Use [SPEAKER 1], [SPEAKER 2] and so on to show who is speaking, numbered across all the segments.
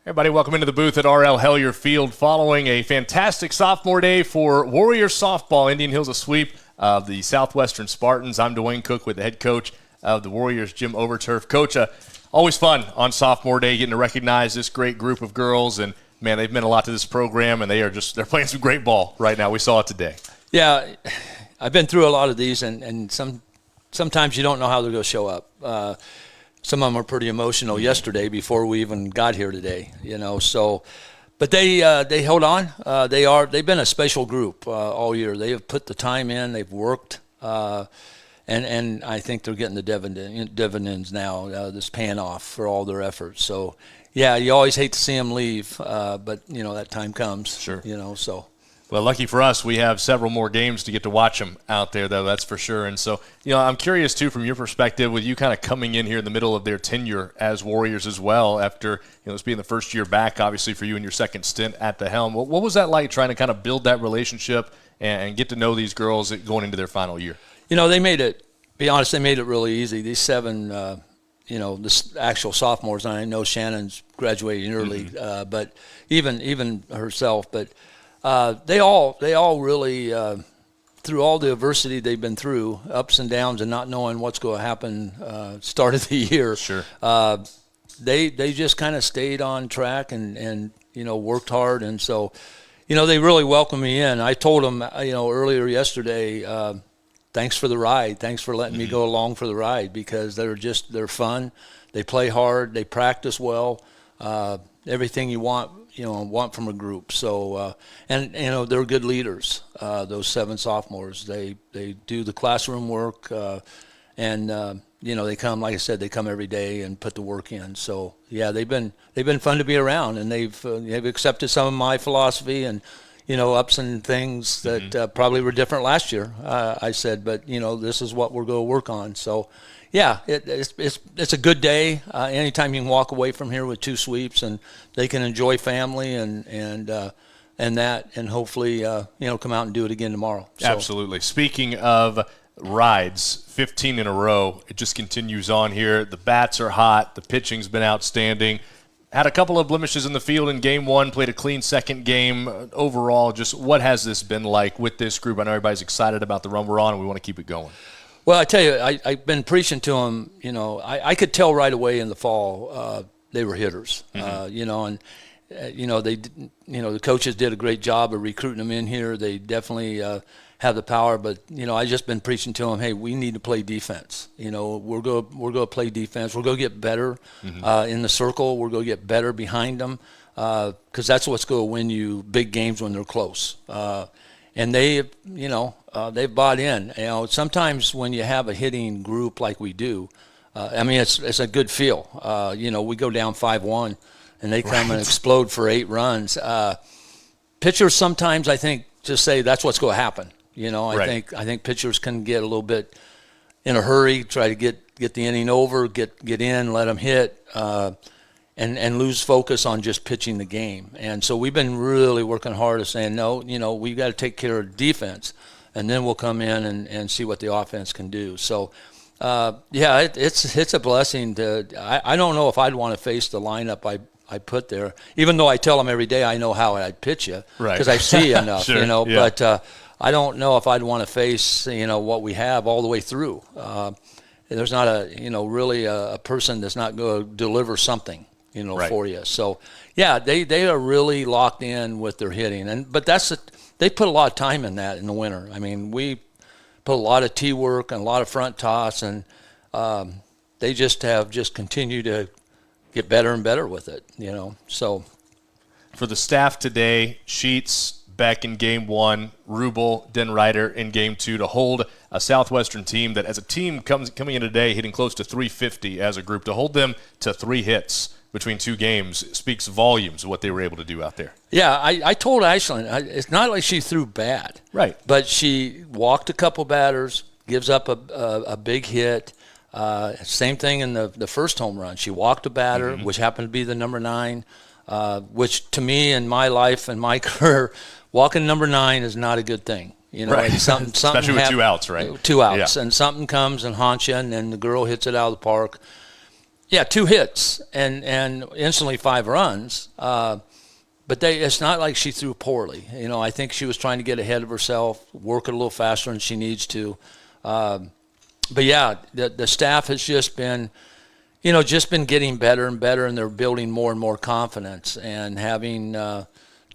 [SPEAKER 1] Everybody, welcome into the booth at RL Hellyer Field following a fantastic sophomore day for Warriors softball. Indian Hills a sweep of the Southwestern Spartans. I'm Dwayne Cook with the head coach of the Warriors, Jim Overturf. Coach, always fun on sophomore day getting to recognize this great group of girls, and man, they've meant a lot to this program, and they're playing some great ball right now. We saw it today.
[SPEAKER 2] Yeah, I've been through a lot of these, and sometimes you don't know how they're going to show up. Some of them were pretty emotional yesterday before we even got here today, So, but they held on. They've been a special group all year. They have put the time in. They've worked, and I think they're getting the dividends now. This paying off for all their efforts. So, yeah, you always hate to see them leave, but that time comes.
[SPEAKER 1] Sure.
[SPEAKER 2] So.
[SPEAKER 1] Well, lucky for us, we have several more games to get to watch them out there, though, that's for sure. And so, I'm curious, too, from your perspective, with you kind of coming in here in the middle of their tenure as Warriors as well, after, this being the first year back, obviously, for you in your second stint at the helm. What was that like, trying to kind of build that relationship and get to know these girls going into their final year?
[SPEAKER 2] They made it, be honest, they made it really easy. These seven, the actual sophomores, and I know Shannon's graduating early, but even herself, but they all really, through all the adversity they've been through, ups and downs and not knowing what's going to happen start of the year.
[SPEAKER 1] Sure.
[SPEAKER 2] They just kind of stayed on track and worked hard. And so, they really welcomed me in. I told them, earlier yesterday, thanks for the ride. Thanks for letting me go along for the ride, because they're fun. They play hard. They practice well. Everything you want from a group. So, and they're good leaders. Those seven sophomores, they do the classroom work, and they come, like I said, they come every day and put the work in. So, yeah, they've been fun to be around, and they've accepted some of my philosophy and ups and things that probably were different last year. I said, but this is what we're going to work on. So. Yeah, it's a good day. Anytime you can walk away from here with two sweeps and they can enjoy family and that, and hopefully come out and do it again tomorrow. So.
[SPEAKER 1] Absolutely. Speaking of rides, 15 in a row, it just continues on here. The bats are hot. The pitching's been outstanding. Had a couple of blemishes in the field in game one, played a clean second game. Overall, just what has this been like with this group? I know everybody's excited about the run we're on, and we want to keep it going.
[SPEAKER 2] Well, I tell you, I've been preaching to them. I could tell right away in the fall they were hitters. The coaches did a great job of recruiting them in here. They definitely have the power. But I just been preaching to them, hey, we need to play defense. We're going to play defense. We're going to get better in the circle. We're going to get better behind them, because that's what's going to win you big games when they're close. And they've bought in. Sometimes when you have a hitting group like we do, it's a good feel. We go down 5-1, and they come and explode for 8 runs. Pitchers sometimes, I think, just say that's what's going to happen. I think pitchers can get a little bit in a hurry, try to get the inning over, get in, let them hit. And lose focus on just pitching the game. And so we've been really working hard at saying, no, we've got to take care of defense, and then we'll come in and see what the offense can do. So, it's a blessing. I don't know if I'd want to face the lineup I put there, even though I tell them every day I know how I'd pitch you, because I see enough,
[SPEAKER 1] sure,
[SPEAKER 2] But I don't know if I'd want to face, what we have all the way through. There's not really a person that's not going to deliver something. For you. So, yeah, they are really locked in with their hitting. But they put a lot of time in that in the winter. We put a lot of tee work and a lot of front toss, and they just have continued to get better and better with it, So,
[SPEAKER 1] for the staff today, Sheets, Beck in game one, Rubel, Denreiter in game two, to hold a Southwestern team that as a team coming in today hitting close to 350 as a group, to hold them to 3 hits between 2 games speaks volumes of what they were able to do out there.
[SPEAKER 2] Yeah, I told Ashlyn, it's not like she threw bad.
[SPEAKER 1] Right.
[SPEAKER 2] But she walked a couple batters, gives up a big hit. Same thing in the first home run. She walked a batter, which happened to be the number 9, which to me in my life and my career, walking number 9 is not a good thing.
[SPEAKER 1] Right.
[SPEAKER 2] Something
[SPEAKER 1] especially with 2 outs, right?
[SPEAKER 2] 2 outs,
[SPEAKER 1] yeah.
[SPEAKER 2] And something comes and haunts you, and then the girl hits it out of the park. Yeah, 2 hits and instantly 5 runs. But it's not like she threw poorly. I think she was trying to get ahead of herself, work it a little faster than she needs to. But yeah, the staff has just been getting better and better, and they're building more and more confidence. And having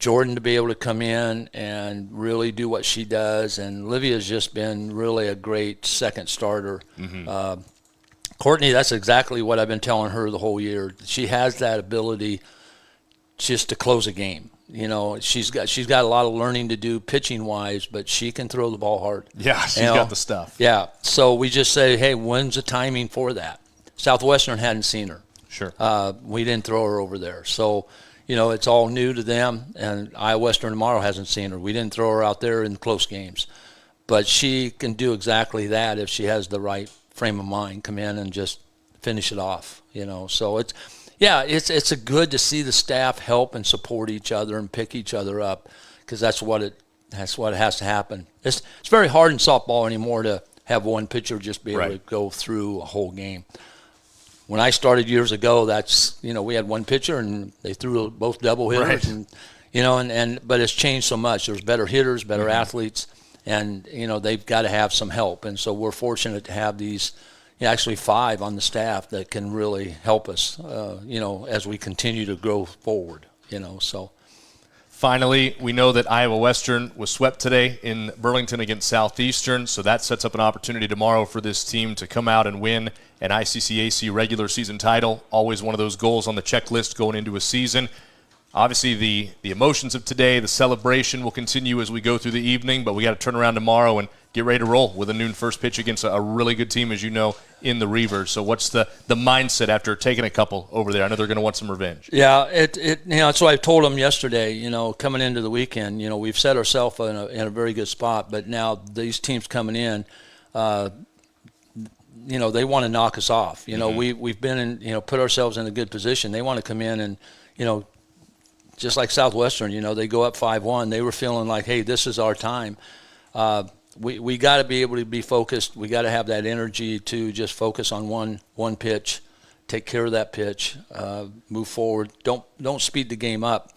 [SPEAKER 2] Jordan to be able to come in and really do what she does, and Livia's just been really a great second starter. Mm-hmm. Courtney, that's exactly what I've been telling her the whole year. She has that ability just to close a game. She's got a lot of learning to do pitching wise, but she can throw the ball hard.
[SPEAKER 1] Yeah, she's got the stuff.
[SPEAKER 2] Yeah. So we just say, hey, when's the timing for that? Southwestern hadn't seen her.
[SPEAKER 1] Sure.
[SPEAKER 2] We didn't throw her over there. So, it's all new to them, and Iowa Western tomorrow hasn't seen her. We didn't throw her out there in close games. But she can do exactly that if she has the right frame of mind, come in and just finish it off, So it's good to see the staff help and support each other and pick each other up, because that's what has to happen. It's very hard in softball anymore to have one pitcher just be able to go through a whole game. When I started years ago, we had one pitcher and they threw both double hitters, but it's changed so much. There's better hitters, better athletes, and they've got to have some help. And so we're fortunate to have these. Actually 5 on the staff that can really help us, as we continue to grow forward, so.
[SPEAKER 1] Finally, we know that Iowa Western was swept today in Burlington against Southeastern, so that sets up an opportunity tomorrow for this team to come out and win an ICCAC regular season title. Always one of those goals on the checklist going into a season. Obviously, the emotions of today, the celebration will continue as we go through the evening, but we got to turn around tomorrow and get ready to roll with a noon first pitch against a really good team, as you know, in the Reavers. So what's the mindset after taking a couple over there? I know they're going to want some revenge.
[SPEAKER 2] Yeah, that's what I told them yesterday, coming into the weekend. We've set ourselves in a very good spot, but now these teams coming in, they want to knock us off. We've been in, put ourselves in a good position. They want to come in and, just like Southwestern, they go up 5-1. They were feeling like, hey, this is our time. We got to be able to be focused. We got to have that energy to just focus on one pitch, take care of that pitch, move forward. Don't speed the game up.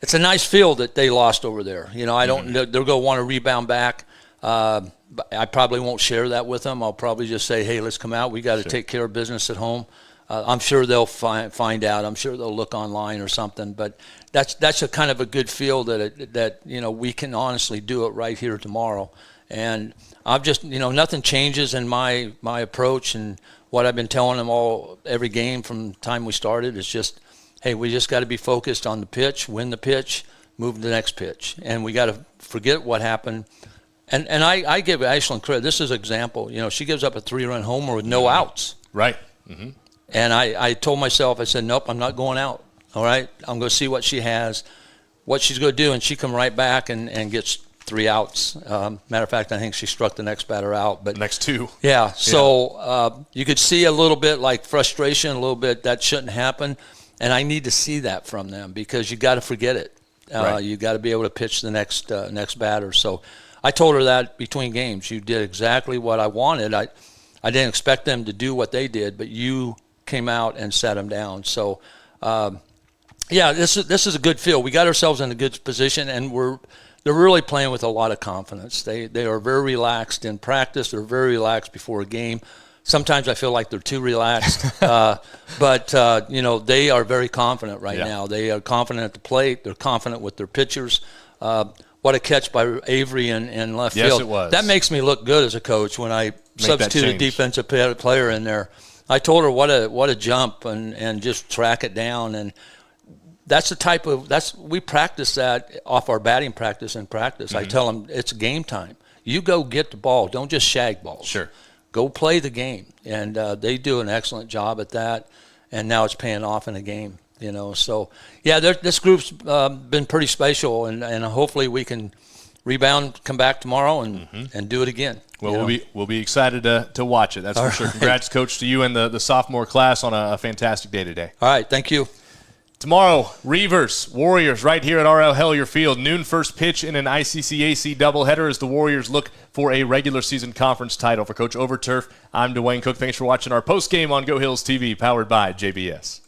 [SPEAKER 2] It's a nice field that they lost over there. I don't. They're going to want to rebound back. But I probably won't share that with them. I'll probably just say, hey, let's come out. We got to take care of business at home. I'm sure they'll find out. I'm sure they'll look online or something. But that's a kind of a good feel that we can honestly do it right here tomorrow. And I've just nothing changes in my approach and what I've been telling them every game from the time we started. It's just, hey, we just got to be focused on the pitch, win the pitch, move to the next pitch, and we got to forget what happened. And I give Ashlyn credit. This is an example. She gives up a 3-run homer with no outs.
[SPEAKER 1] Right. Mm-hmm.
[SPEAKER 2] And I told myself, I said, nope, I'm not going out. All right, I'm going to see what she has, what she's going to do, and she come right back and gets 3 outs. Matter of fact, I think she struck the next batter out. But
[SPEAKER 1] next 2.
[SPEAKER 2] Yeah, so you could see a little bit like frustration, a little bit that shouldn't happen, and I need to see that from them because you got to forget it. You got to be able to pitch the next batter. So I told her that between games, you did exactly what I wanted. I didn't expect them to do what they did, but you came out and sat them down. So. This is a good field. We got ourselves in a good position, and they're really playing with a lot of confidence. They are very relaxed in practice. They're very relaxed before a game. Sometimes I feel like they're too relaxed, but they are very confident right now. They are confident at the plate. They're confident with their pitchers. What a catch by Avery in left field.
[SPEAKER 1] Yes, it was.
[SPEAKER 2] That makes me look good as a coach when I substitute a defensive player in there. I told her what a jump and just track it down, and that's the type of we practice that off our batting practice in practice. I tell them it's game time. You go get the ball. Don't just shag balls.
[SPEAKER 1] Sure.
[SPEAKER 2] Go play the game, and they do an excellent job at that. And now it's paying off in a game. So this group's been pretty special, and hopefully we can rebound, come back tomorrow, and do it again.
[SPEAKER 1] Well, we'll be excited to watch it. That's for sure. Congrats, Coach, to you and the sophomore class on a fantastic day today.
[SPEAKER 2] All right, thank you.
[SPEAKER 1] Tomorrow, Reavers, Warriors, right here at RL Hellyer Field. Noon first pitch in an ICCAC doubleheader as the Warriors look for a regular season conference title. For Coach Overturf, I'm Dwayne Cook. Thanks for watching our postgame on Go Hills TV, powered by JBS.